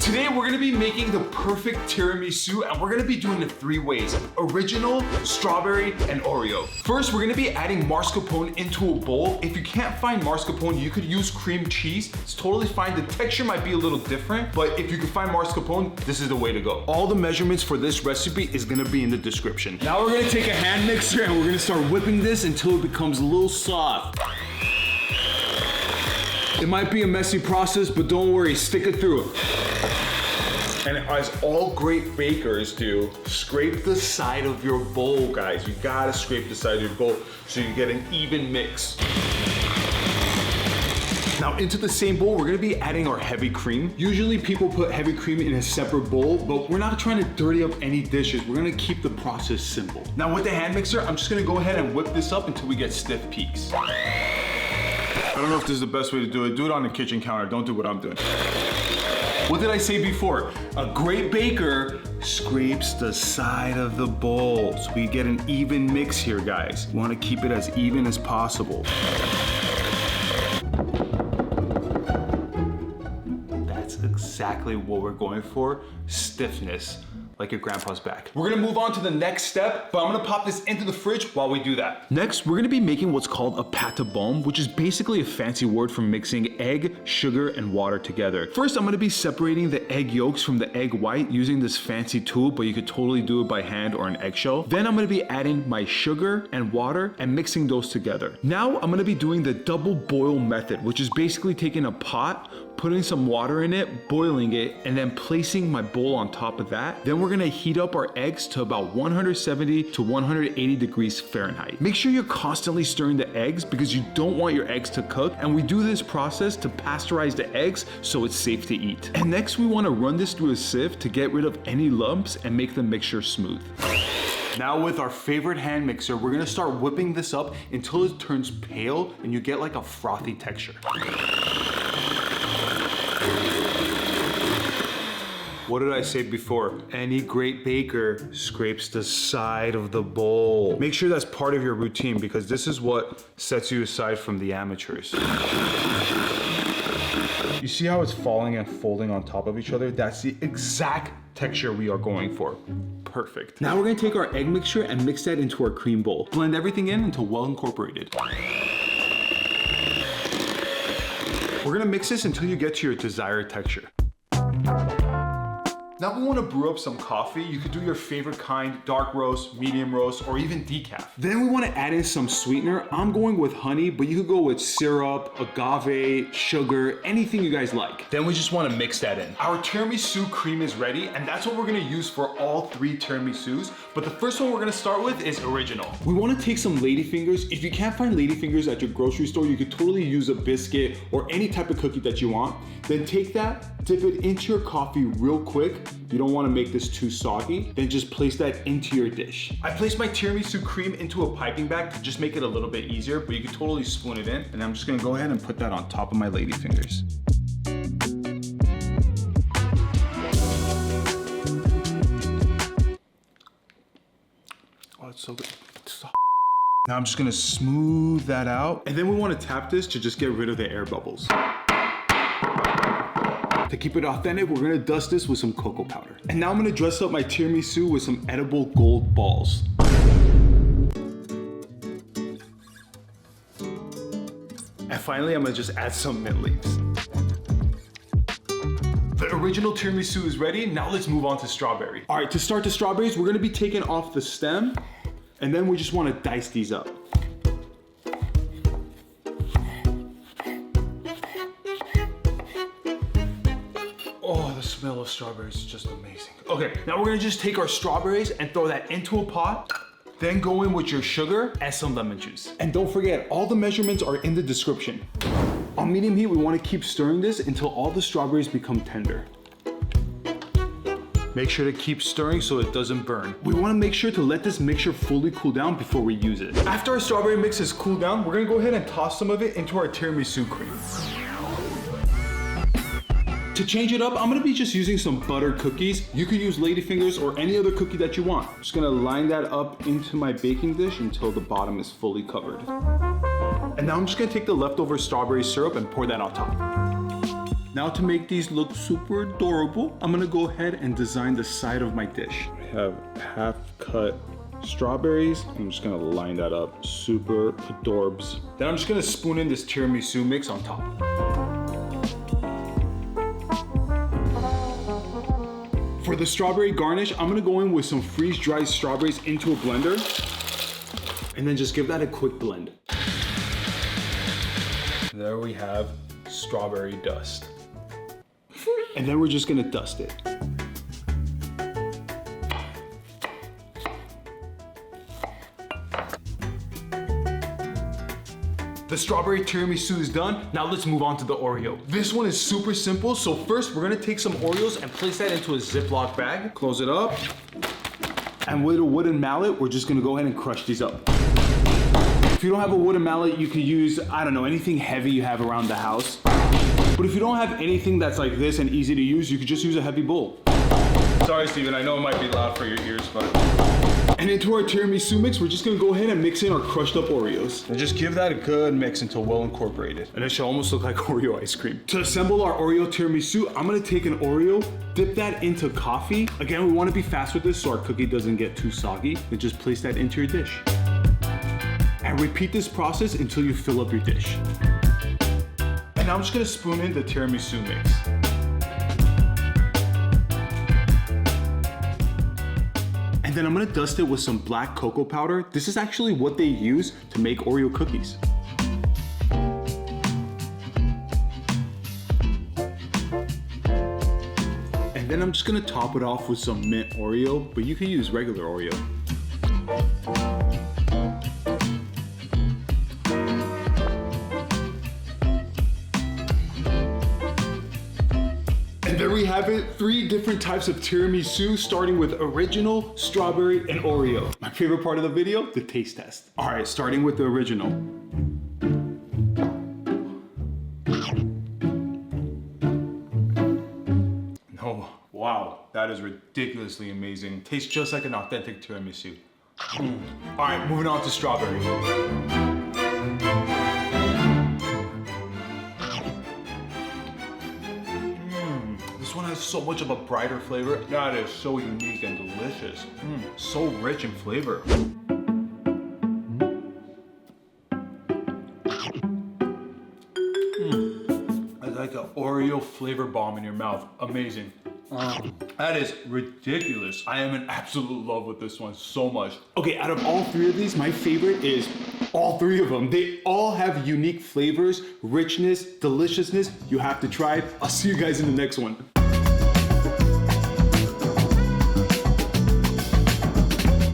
Today we're gonna be making the perfect tiramisu, and we're gonna be doing it 3 ways: original, strawberry, and Oreo. First, we're gonna be adding mascarpone into a bowl. If you can't find mascarpone, you could use cream cheese. It's totally fine. The texture might be a little different, but if you can find mascarpone, this is the way to go. All the measurements for this recipe is gonna be in the description. Now we're gonna take a hand mixer and we're gonna start whipping this until it becomes a little soft. It might be a messy process, but don't worry, stick it through. And as all great bakers do, scrape the side of your bowl, guys. You gotta scrape the side of your bowl so you get an even mix. Now into the same bowl, we're gonna be adding our heavy cream. Usually people put heavy cream in a separate bowl, but we're not trying to dirty up any dishes. We're gonna keep the process simple. Now with the hand mixer, I'm just gonna go ahead and whip this up until we get stiff peaks. I don't know if this is the best way to do it. Do it on the kitchen counter. Don't do what I'm doing. What did I say before? A great baker scrapes the side of the bowl so we get an even mix here, guys. We want to keep it as even as possible. That's exactly what we're going for. Stiffness. Like your grandpa's back. We're gonna move on to the next step, but I'm gonna pop this into the fridge while we do that. Next, we're gonna be making what's called a pâte de bombe, which is basically a fancy word for mixing egg, sugar, and water together. First, I'm gonna be separating the egg yolks from the egg white using this fancy tool, but you could totally do it by hand or an eggshell. Then I'm gonna be adding my sugar and water and mixing those together. Now, I'm gonna be doing the double boil method, which is basically taking a pot, putting some water in it, boiling it, and then placing my bowl on top of that. Then we're gonna heat up our eggs to about 170 to 180 degrees Fahrenheit. Make sure you're constantly stirring the eggs because you don't want your eggs to cook, and we do this process to pasteurize the eggs so it's safe to eat. And next we wanna run this through a sieve to get rid of any lumps and make the mixture smooth. Now with our favorite hand mixer, we're gonna start whipping this up until it turns pale and you get like a frothy texture. What did I say before? Any great baker scrapes the side of the bowl. Make sure that's part of your routine because this is what sets you aside from the amateurs. You see how it's falling and folding on top of each other? That's the exact texture we are going for. Perfect. Now we're gonna take our egg mixture and mix that into our cream bowl. Blend everything in until well incorporated. We're gonna mix this until you get to your desired texture. Now we want to brew up some coffee. You could do your favorite kind, dark roast, medium roast, or even decaf. Then we want to add in some sweetener. I'm going with honey, but you could go with syrup, agave, sugar, anything you guys like. Then we just want to mix that in. Our tiramisu cream is ready, and that's what we're going to use for all 3 tiramisus. But the first one we're going to start with is original. We want to take some Ladyfingers. If you can't find Ladyfingers at your grocery store, you could totally use a biscuit or any type of cookie that you want. Then take that, dip it into your coffee real quick. You don't want to make this too soggy. Then just place that into your dish. I placed my tiramisu cream into a piping bag to just make it a little bit easier, but you can totally spoon it in. And I'm just gonna go ahead and put that on top of my Ladyfingers. Oh, it's so good. Now I'm just gonna smooth that out. And then we want to tap this to just get rid of the air bubbles. To keep it authentic, we're gonna dust this with some cocoa powder. And now I'm gonna dress up my tiramisu with some edible gold balls. And finally, I'm gonna just add some mint leaves. The original tiramisu is ready. Now let's move on to strawberry. All right, to start the strawberries, we're gonna be taking off the stem, and then we just wanna dice these up. Oh, the smell of strawberries is just amazing. Okay, now we're gonna just take our strawberries and throw that into a pot, then go in with your sugar and some lemon juice. And don't forget, all the measurements are in the description. On medium heat, we wanna keep stirring this until all the strawberries become tender. Make sure to keep stirring so it doesn't burn. We wanna make sure to let this mixture fully cool down before we use it. After our strawberry mix has cooled down, we're gonna go ahead and toss some of it into our tiramisu cream. To change it up, I'm gonna be just using some butter cookies. You could use Ladyfingers or any other cookie that you want. I'm just gonna line that up into my baking dish until the bottom is fully covered. And now I'm just gonna take the leftover strawberry syrup and pour that on top. Now to make these look super adorable, I'm gonna go ahead and design the side of my dish. I have half cut strawberries. I'm just gonna line that up. Super adorbs. Then I'm just gonna spoon in this tiramisu mix on top. For the strawberry garnish, I'm gonna go in with some freeze-dried strawberries into a blender and then just give that a quick blend. There we have strawberry dust. And then we're just gonna dust it. The strawberry tiramisu is done. Now let's move on to the Oreo. This one is super simple. So first we're gonna take some Oreos and place that into a Ziploc bag. Close it up. And with a wooden mallet, we're just gonna go ahead and crush these up. If you don't have a wooden mallet, you can use, I don't know, anything heavy you have around the house. But if you don't have anything that's like this and easy to use, you could just use a heavy bowl. Sorry, Steven, I know it might be loud for your ears, but... And into our tiramisu mix, we're just gonna go ahead and mix in our crushed up Oreos. And just give that a good mix until well incorporated. And it should almost look like Oreo ice cream. To assemble our Oreo tiramisu, I'm gonna take an Oreo, dip that into coffee. Again, we wanna be fast with this so our cookie doesn't get too soggy. And just place that into your dish. And repeat this process until you fill up your dish. And now I'm just gonna spoon in the tiramisu mix. And then I'm gonna dust it with some black cocoa powder. This is actually what they use to make Oreo cookies. And then I'm just gonna top it off with some mint Oreo, but you can use regular Oreo. And there we have it, 3 different types of tiramisu, starting with original, strawberry, and Oreo. My favorite part of the video, the taste test. All right, starting with the original. Oh, wow, that is ridiculously amazing. Tastes just like an authentic tiramisu. All right, moving on to strawberry. This one has so much of a brighter flavor. That is so unique and delicious. So rich in flavor. It's like an Oreo flavor bomb in your mouth. Amazing. That is ridiculous. I am in absolute love with this one so much. Okay, out of all 3 of these, my favorite is all 3 of them. They all have unique flavors, richness, deliciousness. You have to try it. I'll see you guys in the next one.